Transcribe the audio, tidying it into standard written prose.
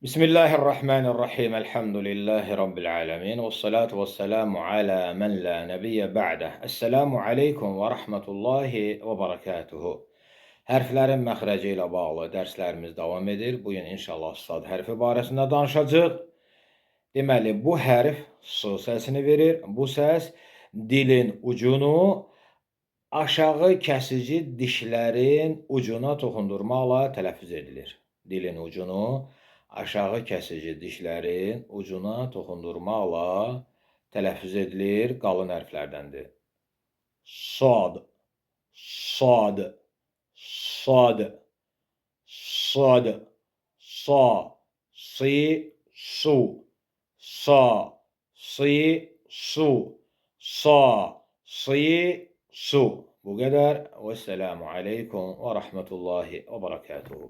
Bismillahirrahmanirrahim. Elhamdülillahi Rabbil alemin. Və salatu və selamu alə mən la nəbiyyə ba'də. Esselamu aleykum və rahmetullahi və barakatuhu. Hərflərin məxrəci ilə bağlı dərslərimiz davam edir. Bugün inşallah sad hərfi barəsində danışacağıq. Deməli, bu hərf s səsini verir. Bu səs dilin ucunu aşağı kəsici dişlərin ucuna toxundurmaqla tələffüz edilir. Dilin ucunu aşağı kəsici dişlərin ucuna toxundurmaqla tələffüz edilir, qalın hərflərdəndir. Sad, sad, sad, sad, sa, si, su, sa, si, su, sa, si, su. Bu qədər. Vəsselamu aleykum və rahmetullahi və barakatuhu.